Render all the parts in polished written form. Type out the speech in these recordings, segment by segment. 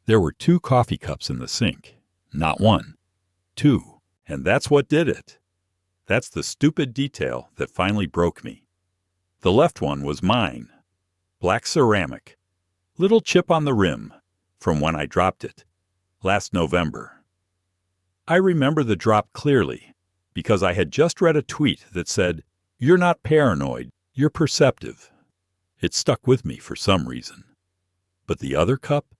There were 2 coffee cups in the sink. Not 1. 2. And that's what did it. That's the stupid detail that finally broke me. The left one was mine. Black ceramic. Little chip on the rim from when I dropped it last November. I remember the drop clearly because I had just read a tweet that said, "You're not paranoid, you're perceptive." It stuck with me for some reason. But the other cup,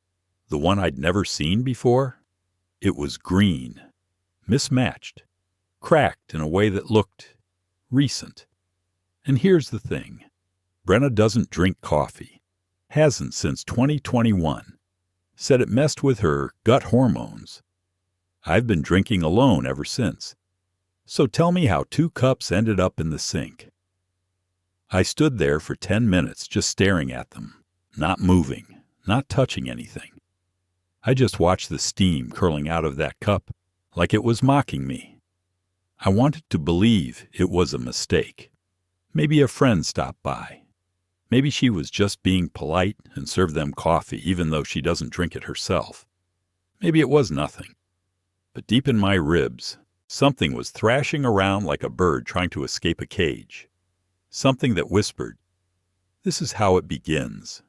the one I'd never seen before, it was green, mismatched, cracked in a way that looked recent. And here's the thing. Brenna doesn't drink coffee. Hasn't since 2021. Said it messed with her gut hormones. I've been drinking alone ever since. So tell me how 2 cups ended up in the sink. I stood there for 10 minutes just staring at them, not moving, not touching anything. I just watched the steam curling out of that cup like it was mocking me. I wanted to believe it was a mistake. Maybe a friend stopped by. Maybe she was just being polite and served them coffee even though she doesn't drink it herself. Maybe it was nothing. But deep in my ribs, something was thrashing around like a bird trying to escape a cage. Something that whispered, "This is how it begins."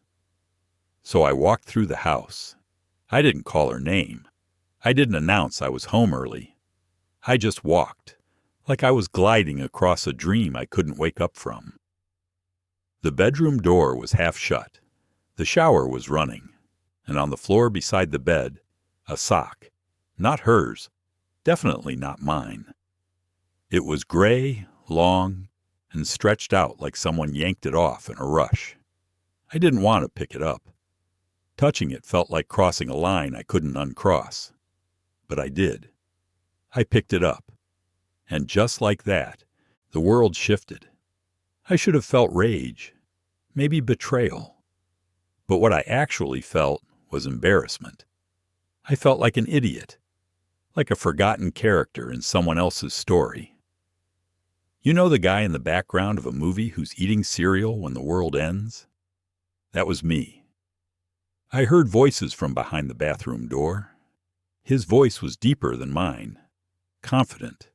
So I walked through the house. I didn't call her name. I didn't announce I was home early. I just walked, like I was gliding across a dream I couldn't wake up from. The bedroom door was half shut. The shower was running, and on the floor beside the bed, a sock. Not hers, definitely not mine. It was gray, long, and stretched out like someone yanked it off in a rush. I didn't want to pick it up. Touching it felt like crossing a line I couldn't uncross. But I did. I picked it up. And just like that, the world shifted. I should have felt rage, maybe betrayal. But what I actually felt was embarrassment. I felt like an idiot, like a forgotten character in someone else's story. You know the guy in the background of a movie who's eating cereal when the world ends? That was me. I heard voices from behind the bathroom door. His voice was deeper than mine, confident.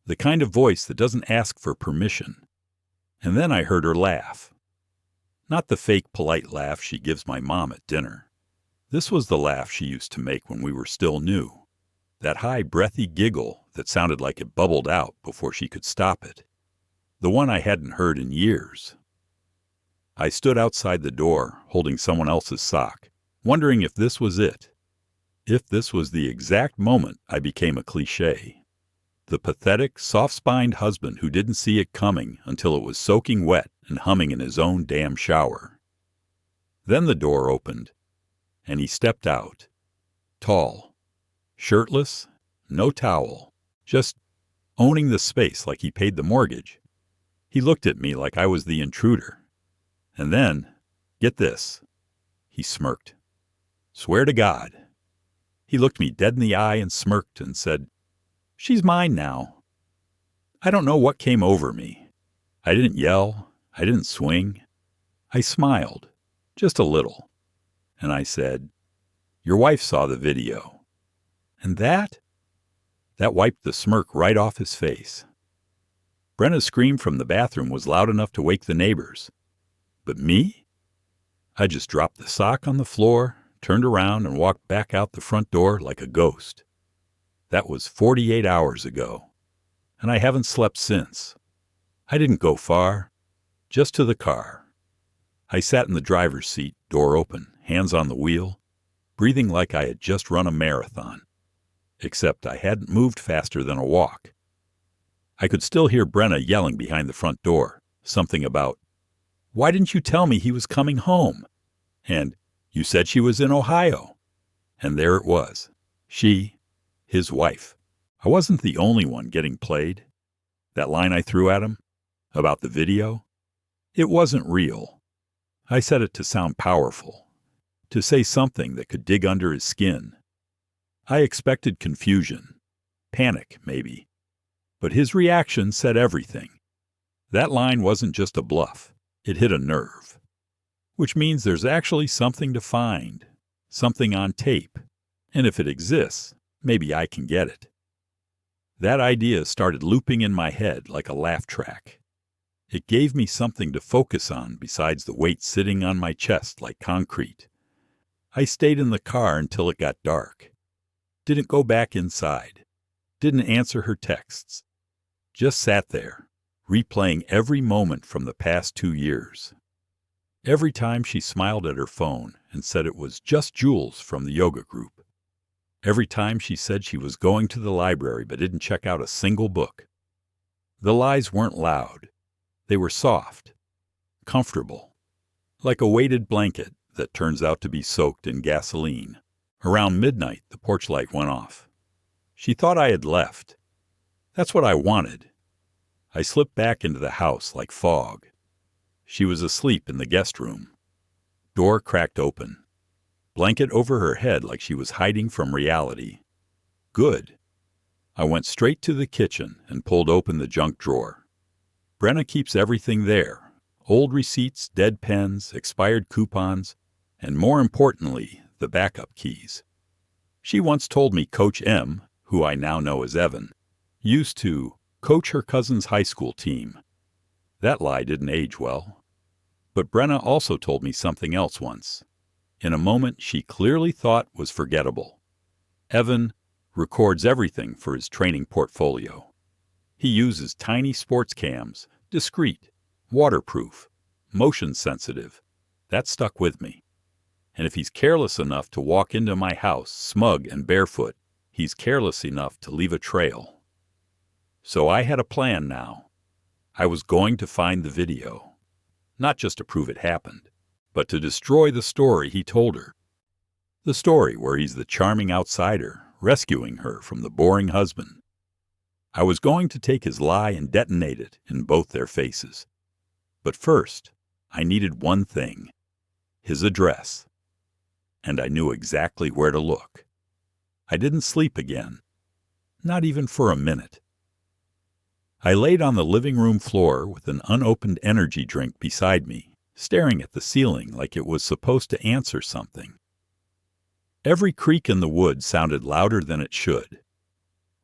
The kind of voice that doesn't ask for permission. And then I heard her laugh. Not the fake polite laugh she gives my mom at dinner. This was the laugh she used to make when we were still new. That high, breathy giggle that sounded like it bubbled out before she could stop it. The one I hadn't heard in years. I stood outside the door, holding someone else's sock, wondering if this was it. If this was the exact moment I became a cliché. The pathetic, soft-spined husband who didn't see it coming until it was soaking wet and humming in his own damn shower. Then the door opened, and he stepped out. Tall. Shirtless, no towel, just owning the space like he paid the mortgage. He looked at me like I was the intruder. And then, get this, he smirked. Swear to God. He looked me dead in the eye and smirked and said, "She's mine now." I don't know what came over me. I didn't yell. I didn't swing. I smiled, just a little. And I said, "Your wife saw the video." And that wiped the smirk right off his face. Brenna's scream from the bathroom was loud enough to wake the neighbors. But me? I just dropped the sock on the floor, turned around, and walked back out the front door like a ghost. That was 48 hours ago, and I haven't slept since. I didn't go far, just to the car. I sat in the driver's seat, door open, hands on the wheel, breathing like I had just run a marathon. Except I hadn't moved faster than a walk. I could still hear Brenna yelling behind the front door, something about, "Why didn't you tell me he was coming home?" And, "You said she was in Ohio." And there it was. She, his wife. I wasn't the only one getting played. That line I threw at him, about the video, it wasn't real. I said it to sound powerful, to say something that could dig under his skin. I expected confusion, panic maybe, but his reaction said everything. That line wasn't just a bluff, it hit a nerve. Which means there's actually something to find, something on tape, and if it exists, maybe I can get it. That idea started looping in my head like a laugh track. It gave me something to focus on besides the weight sitting on my chest like concrete. I stayed in the car until it got dark. Didn't go back inside. Didn't answer her texts. Just sat there, replaying every moment from the past 2 years. Every time she smiled at her phone and said it was just Jules from the yoga group. Every time she said she was going to the library but didn't check out a single book. The lies weren't loud. They were soft, comfortable, like a weighted blanket that turns out to be soaked in gasoline. Around midnight, the porch light went off. She thought I had left. That's what I wanted. I slipped back into the house like fog. She was asleep in the guest room. Door cracked open. Blanket over her head like she was hiding from reality. Good. I went straight to the kitchen and pulled open the junk drawer. Brenna keeps everything there. Old receipts, dead pens, expired coupons, and more importantly, the backup keys. She once told me Coach M, who I now know as Evan, used to coach her cousin's high school team. That lie didn't age well. But Brenna also told me something else once, in a moment she clearly thought was forgettable. Evan records everything for his training portfolio. He uses tiny sports cams, discreet, waterproof, motion sensitive. That stuck with me. And if he's careless enough to walk into my house smug and barefoot, he's careless enough to leave a trail. So I had a plan now. I was going to find the video. Not just to prove it happened, but to destroy the story he told her. The story where he's the charming outsider, rescuing her from the boring husband. I was going to take his lie and detonate it in both their faces. But first, I needed one thing. His address. And I knew exactly where to look. I didn't sleep again. Not even for a minute. I laid on the living room floor with an unopened energy drink beside me, staring at the ceiling like it was supposed to answer something. Every creak in the wood sounded louder than it should.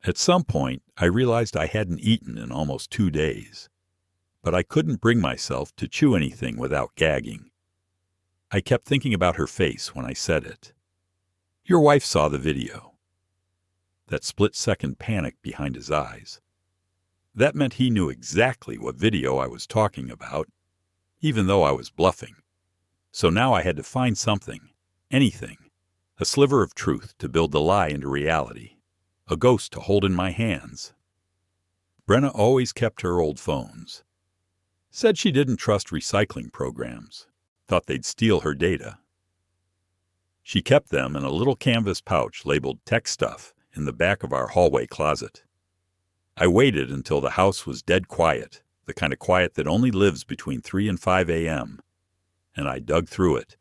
At some point, I realized I hadn't eaten in almost 2 days. But I couldn't bring myself to chew anything without gagging. I kept thinking about her face when I said it. Your wife saw the video. That split-second panic behind his eyes. That meant he knew exactly what video I was talking about, even though I was bluffing. So now I had to find something, anything, a sliver of truth to build the lie into reality, a ghost to hold in my hands. Brenna always kept her old phones. Said she didn't trust recycling programs, thought they'd steal her data. She kept them in a little canvas pouch labeled tech stuff in the back of our hallway closet. I waited until the house was dead quiet, the kind of quiet that only lives between 3 and 5 a.m., and I dug through it.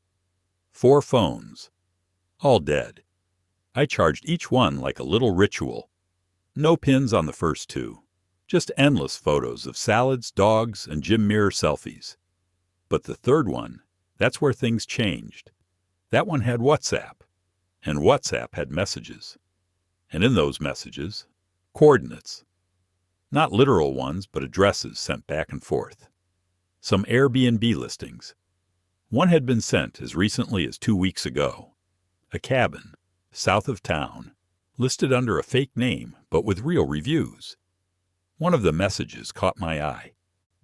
4 phones, all dead. I charged each one like a little ritual. No pins on the first 2, just endless photos of salads, dogs, and gym mirror selfies. But the third one, that's where things changed. That one had WhatsApp, and WhatsApp had messages. And in those messages, coordinates. Not literal ones, but addresses sent back and forth. Some Airbnb listings. One had been sent as recently as 2 weeks ago. A cabin, south of town, listed under a fake name, but with real reviews. One of the messages caught my eye.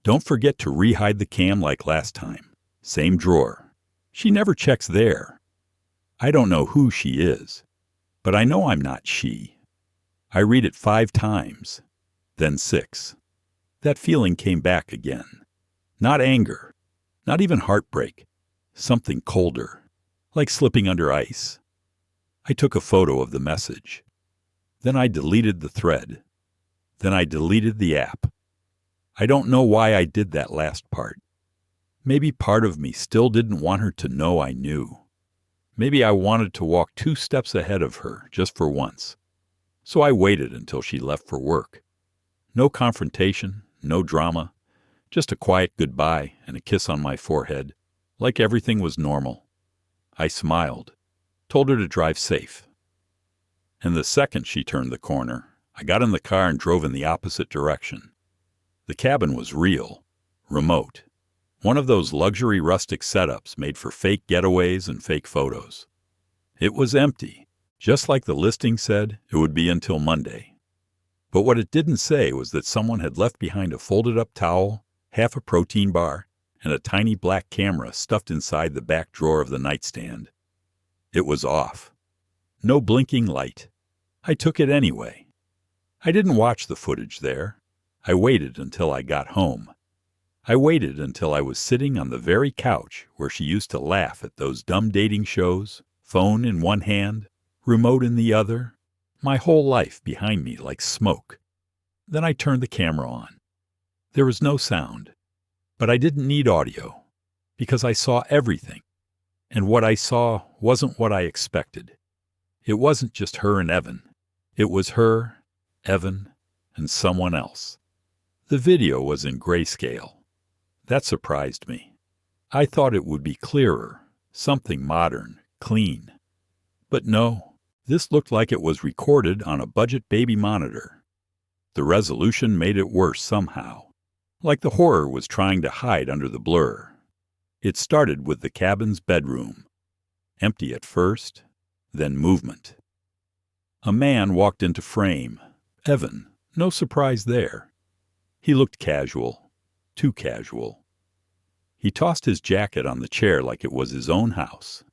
Don't forget to re-hide the cam like last time. Same drawer. She never checks there. I don't know who she is, but I know I'm not she. I read it 5 times. Then 6. That feeling came back again. Not anger, not even heartbreak, something colder, like slipping under ice. I took a photo of the message. Then I deleted the thread. Then I deleted the app. I don't know why I did that last part. Maybe part of me still didn't want her to know I knew. Maybe I wanted to walk 2 steps ahead of her just for once. So I waited until she left for work. No confrontation, no drama, just a quiet goodbye and a kiss on my forehead, like everything was normal. I smiled. told her to drive safe. And the second she turned the corner, I got in the car and drove in the opposite direction. The cabin was real, remote. One of those luxury rustic setups made for fake getaways and fake photos. It was empty, just like the listing said it would be until Monday. But what it didn't say was that someone had left behind a folded-up towel, half a protein bar, and a tiny black camera stuffed inside the back drawer of the nightstand. It was off. No blinking light. I took it anyway. I didn't watch the footage there. I waited until I got home. I waited until I was sitting on the very couch where she used to laugh at those dumb dating shows, phone in one hand, remote in the other, my whole life behind me like smoke. Then I turned the camera on. There was no sound, but I didn't need audio, because I saw everything, and what I saw wasn't what I expected. It wasn't just her and Evan. It was her, Evan, and someone else. The video was in grayscale. That surprised me. I thought it would be clearer, something modern, clean. But no, this looked like it was recorded on a budget baby monitor. The resolution made it worse somehow, like the horror was trying to hide under the blur. It started with the cabin's bedroom. Empty at first, then movement. A man walked into frame. Evan, no surprise there. He looked casual, too casual. He tossed his jacket on the chair like it was his own house.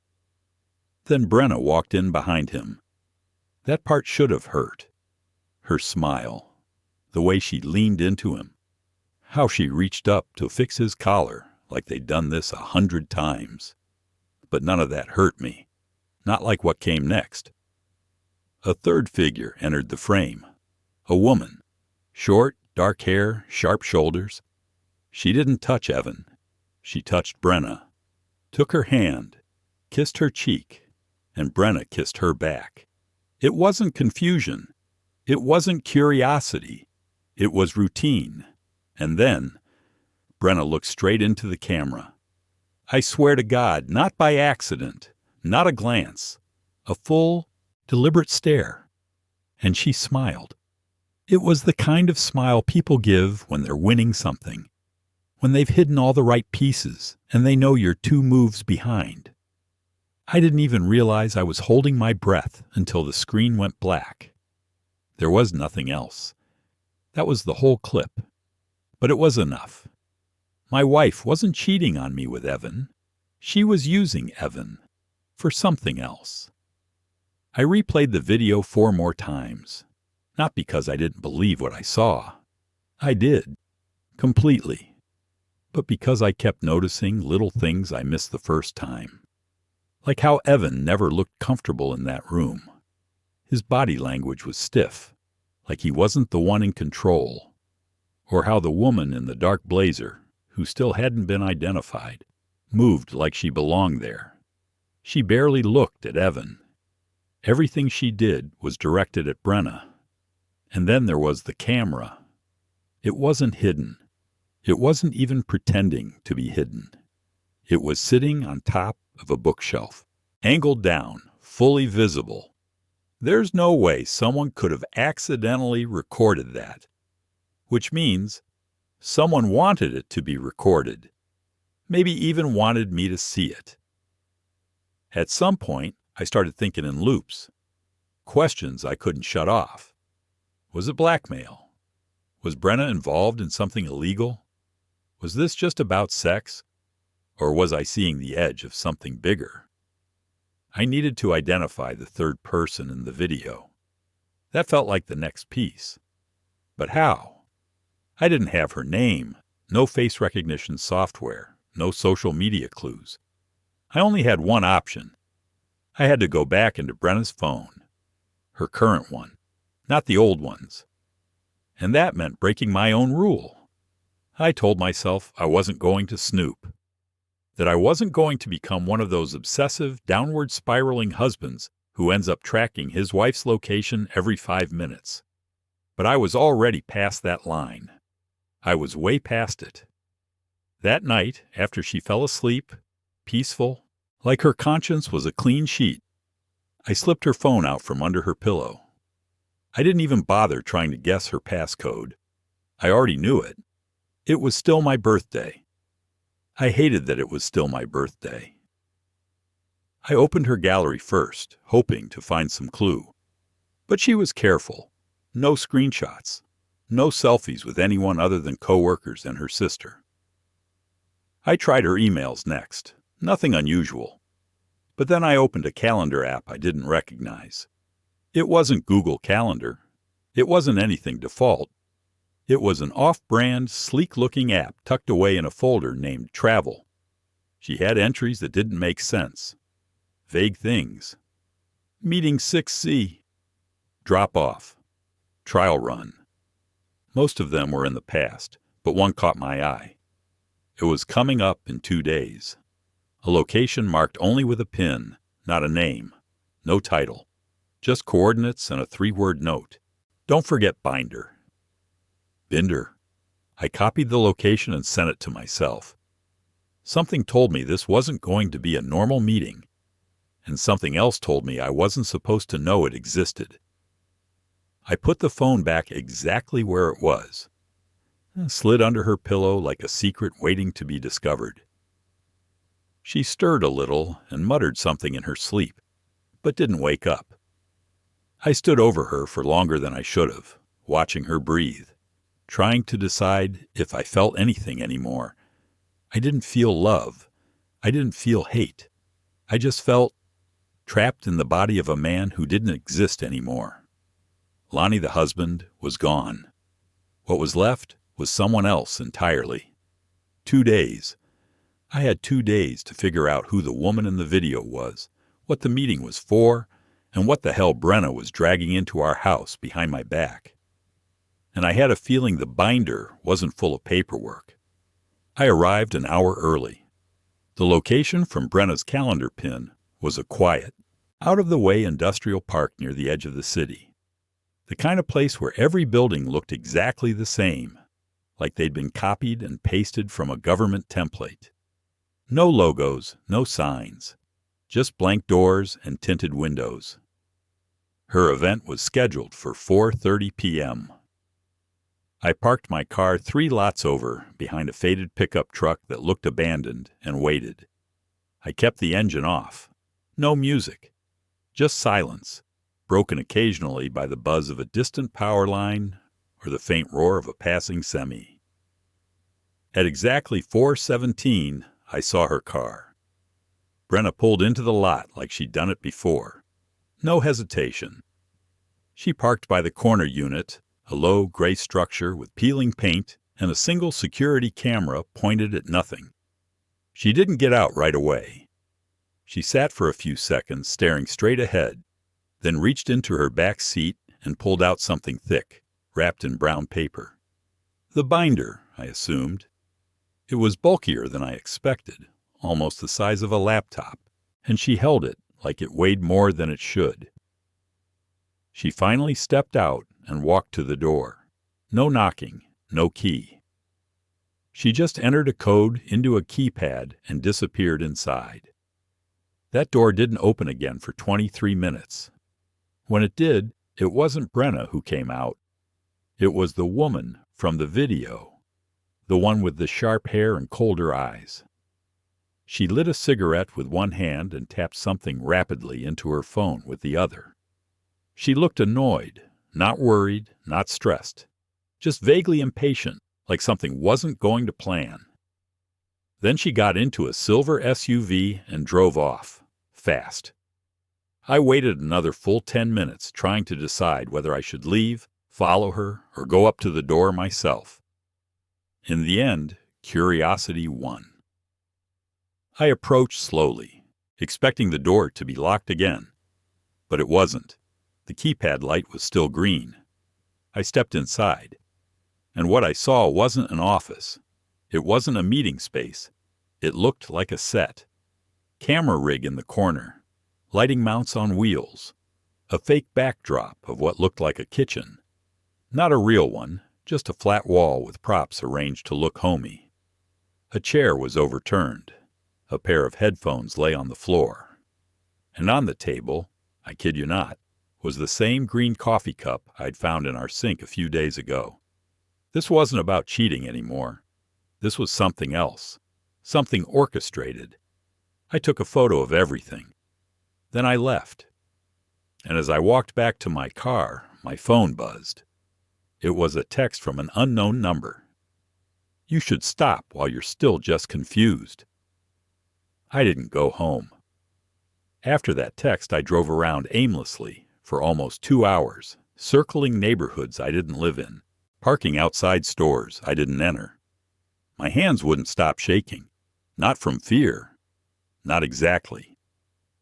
Then Brenna walked in behind him. That part should have hurt. Her smile, the way she leaned into him, how she reached up to fix his collar like they'd done this 100 times. But none of that hurt me, not like what came next. A third figure entered the frame. A woman, short, dark hair, sharp shoulders. She didn't touch Evan. She touched Brenna, took her hand, kissed her cheek, and Brenna kissed her back. It wasn't confusion. It wasn't curiosity. It was routine. And then, Brenna looked straight into the camera. I swear to God, not by accident, not a glance, a full, deliberate stare. And she smiled. It was the kind of smile people give when they're winning something, when they've hidden all the right pieces and they know you're 2 moves behind. I didn't even realize I was holding my breath until the screen went black. There was nothing else. That was the whole clip. But it was enough. My wife wasn't cheating on me with Evan. She was using Evan for something else. I replayed the video 4 more times, not because I didn't believe what I saw. I did, completely. But because I kept noticing little things I missed the first time. Like how Evan never looked comfortable in that room. His body language was stiff, like he wasn't the one in control. Or how the woman in the dark blazer, who still hadn't been identified, moved like she belonged there. She barely looked at Evan. Everything she did was directed at Brenna. And then there was the camera. It wasn't hidden. It wasn't even pretending to be hidden. It was sitting on top of a bookshelf, angled down, fully visible. There's no way someone could have accidentally recorded that. Which means someone wanted it to be recorded. Maybe even wanted me to see it. At some point, I started thinking in loops. Questions I couldn't shut off. Was it blackmail? Was Brenna involved in something illegal? Was this just about sex? Or was I seeing the edge of something bigger? I needed to identify the third person in the video. That felt like the next piece. But how? I didn't have her name, no face recognition software, no social media clues. I only had one option. I had to go back into Brenna's phone, her current one, not the old ones. And that meant breaking my own rule. I told myself I wasn't going to snoop, that I wasn't going to become one of those obsessive, downward spiraling husbands who ends up tracking his wife's location every 5 minutes. But I was already past that line. I was way past it. That night, after she fell asleep, peaceful, like her conscience was a clean sheet, I slipped her phone out from under her pillow. I didn't even bother trying to guess her passcode. I already knew it. It was still my birthday. I hated that it was still my birthday. I opened her gallery first, hoping to find some clue. But she was careful. No screenshots. No selfies with anyone other than coworkers and her sister. I tried her emails next. Nothing unusual. But then I opened a calendar app I didn't recognize. It wasn't Google Calendar. It wasn't anything default. It was an off-brand, sleek-looking app tucked away in a folder named Travel. She had entries that didn't make sense. Vague things. Meeting 6C. Drop off. Trial run. Most of them were in the past, but one caught my eye. It was coming up in 2 days. A location marked only with a pin, not a name. No title. Just coordinates and a 3-word note. Don't forget Binder. Binder. I copied the location and sent it to myself. Something told me this wasn't going to be a normal meeting, and something else told me I wasn't supposed to know it existed. I put the phone back exactly where it was, and slid under her pillow like a secret waiting to be discovered. She stirred a little and muttered something in her sleep, but didn't wake up. I stood over her for longer than I should have, watching her breathe, trying to decide if I felt anything anymore. I didn't feel love. I didn't feel hate. I just felt trapped in the body of a man who didn't exist anymore. Lonnie, the husband, was gone. What was left was someone else entirely. 2 days. I had 2 days to figure out who the woman in the video was, what the meeting was for, and what the hell Brenna was dragging into our house behind my back. And I had a feeling the binder wasn't full of paperwork. I arrived an hour early. The location from Brenna's calendar pin was a quiet, out-of-the-way industrial park near the edge of the city. The kind of place where every building looked exactly the same, like they'd been copied and pasted from a government template. No logos, no signs, just blank doors and tinted windows. Her event was scheduled for 4:30 p.m. I parked my car 3 lots over behind a faded pickup truck that looked abandoned and waited. I kept the engine off. No music, just silence, broken occasionally by the buzz of a distant power line or the faint roar of a passing semi. At exactly 4:17, I saw her car. Brenna pulled into the lot like she'd done it before. No hesitation. She parked by the corner unit, a low gray structure with peeling paint and a single security camera pointed at nothing. She didn't get out right away. She sat for a few seconds staring straight ahead, then reached into her back seat and pulled out something thick, wrapped in brown paper. The binder, I assumed. It was bulkier than I expected, almost the size of a laptop, and she held it like it weighed more than it should. She finally stepped out and walked to the door. No knocking, no key. She just entered a code into a keypad and disappeared inside. That door didn't open again for 23 minutes. When it did, it wasn't Brenna who came out. It was the woman from the video, the one with the sharp hair and colder eyes. She lit a cigarette with one hand and tapped something rapidly into her phone with the other. She looked annoyed, not worried, not stressed, just vaguely impatient, like something wasn't going to plan. Then she got into a silver SUV and drove off, fast. I waited another full 10 minutes trying to decide whether I should leave, follow her, or go up to the door myself. In the end, curiosity won. I approached slowly, expecting the door to be locked again. But it wasn't. The keypad light was still green. I stepped inside, and what I saw wasn't an office. It wasn't a meeting space. It looked like a set. Camera rig in the corner, lighting mounts on wheels, a fake backdrop of what looked like a kitchen. Not a real one, just a flat wall with props arranged to look homey. A chair was overturned. A pair of headphones lay on the floor. And on the table, I kid you not, was the same green coffee cup I'd found in our sink a few days ago. This wasn't about cheating anymore. This was something else, something orchestrated. I took a photo of everything. Then I left. And as I walked back to my car, my phone buzzed. It was a text from an unknown number. You should stop while you're still just confused. I didn't go home. After that text, I drove around aimlessly for almost 2 hours, circling neighborhoods I didn't live in, parking outside stores I didn't enter. My hands wouldn't stop shaking. Not from fear. Not exactly.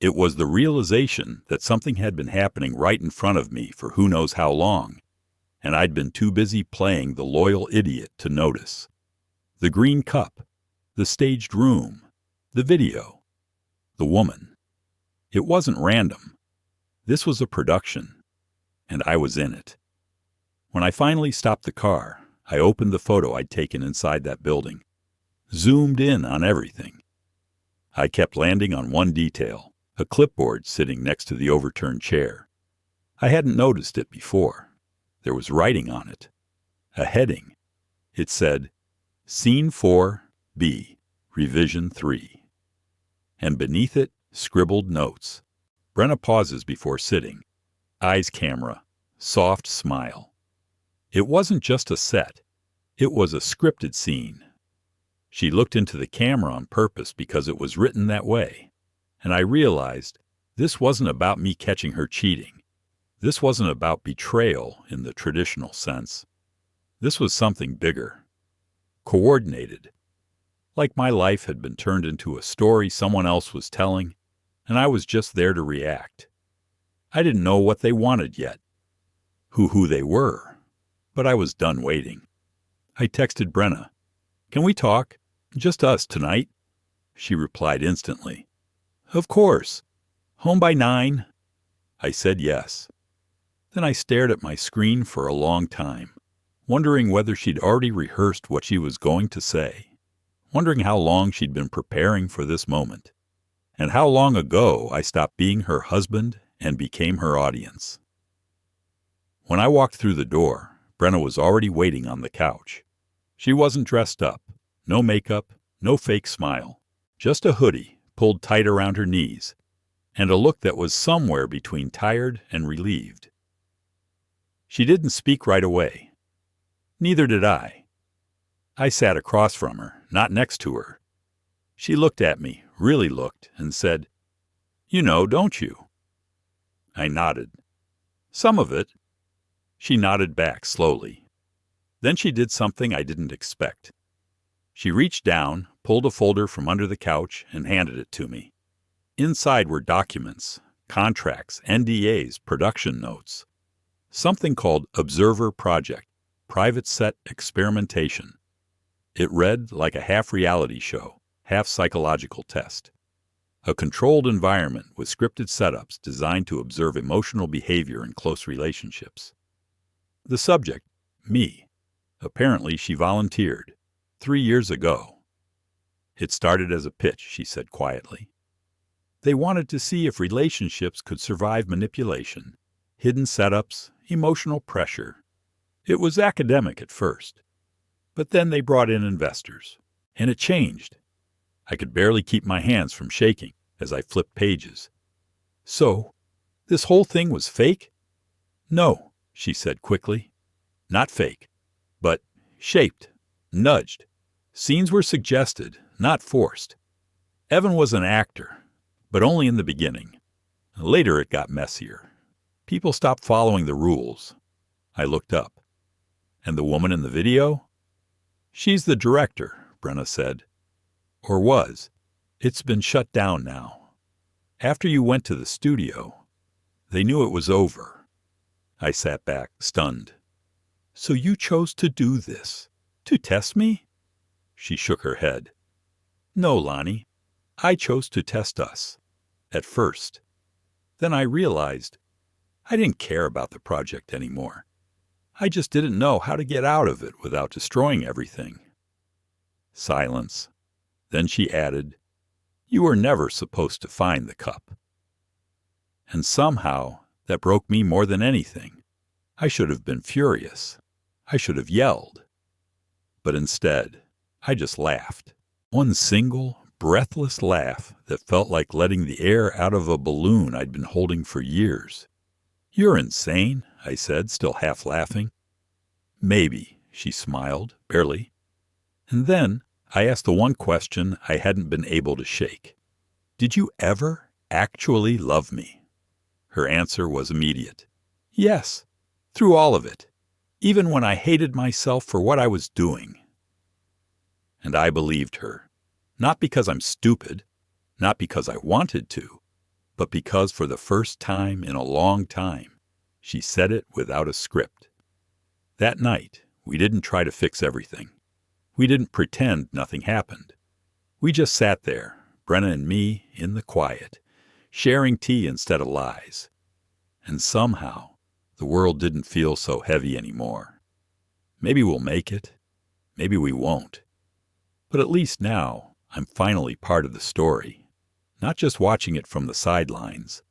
It was the realization that something had been happening right in front of me for who knows how long, and I'd been too busy playing the loyal idiot to notice. The green cup, the staged room, the video, the woman. It wasn't random. This was a production, and I was in it. When I finally stopped the car, I opened the photo I'd taken inside that building, zoomed in on everything. I kept landing on one detail, a clipboard sitting next to the overturned chair. I hadn't noticed it before. There was writing on it, a heading. It said, Scene 4B, Revision 3. And beneath it, scribbled notes. Brenna pauses before sitting. Eyes camera, soft smile. It wasn't just a set. It was a scripted scene. She looked into the camera on purpose because it was written that way. And I realized this wasn't about me catching her cheating. This wasn't about betrayal in the traditional sense. This was something bigger. Coordinated. Like my life had been turned into a story someone else was telling, and I was just there to react. I didn't know what they wanted yet, who they were, but I was done waiting. I texted Brenna, "Can we talk? Just us tonight?" She replied instantly, "Of course. Home by 9?" I said yes. Then I stared at my screen for a long time, wondering whether she'd already rehearsed what she was going to say, wondering how long she'd been preparing for this moment, and how long ago I stopped being her husband and became her audience. When I walked through the door, Brenna was already waiting on the couch. She wasn't dressed up, no makeup, no fake smile, just a hoodie pulled tight around her knees, and a look that was somewhere between tired and relieved. She didn't speak right away. Neither did I. I sat across from her, not next to her. She looked at me, really looked, and said, "You know, don't you?" I nodded. "Some of it." She nodded back slowly. Then she did something I didn't expect. She reached down, pulled a folder from under the couch, and handed it to me. Inside were documents, contracts, NDAs, production notes. Something called Observer Project, Private Set Experimentation. It read like a half-reality show, half-psychological test. A controlled environment with scripted setups designed to observe emotional behavior in close relationships. The subject, me. Apparently she volunteered. 3 years ago. It started as a pitch, she said quietly. They wanted to see if relationships could survive manipulation, hidden setups, emotional pressure. It was academic at first, but then they brought in investors, and it changed. I could barely keep my hands from shaking as I flipped pages. "So, this whole thing was fake?" "No," she said quickly. "Not fake, but shaped, nudged. Scenes were suggested, not forced. Evan was an actor, but only in the beginning. Later it got messier. People stopped following the rules." I looked up. "And the woman in the video?" "She's the director," Brenna said. "Or was. It's been shut down now. After you went to the studio, they knew it was over." I sat back, stunned. "So you chose to do this? To test me?" She shook her head. "No, Lonnie. I chose to test us. At first. Then I realized I didn't care about the project anymore. I just didn't know how to get out of it without destroying everything." Silence. Then she added, "You were never supposed to find the cup." And somehow, that broke me more than anything. I should have been furious. I should have yelled. But instead, I just laughed. One single, breathless laugh that felt like letting the air out of a balloon I'd been holding for years. "You're insane," I said, still half laughing. "Maybe," she smiled, barely. And then I asked the one question I hadn't been able to shake. "Did you ever actually love me?" Her answer was immediate. "Yes, through all of it, even when I hated myself for what I was doing." And I believed her, not because I'm stupid, not because I wanted to, but because for the first time in a long time, she said it without a script. That night, we didn't try to fix everything. We didn't pretend nothing happened. We just sat there, Brenna and me, in the quiet, sharing tea instead of lies. And somehow, the world didn't feel so heavy anymore. Maybe we'll make it. Maybe we won't. But at least now, I'm finally part of the story. Not just watching it from the sidelines,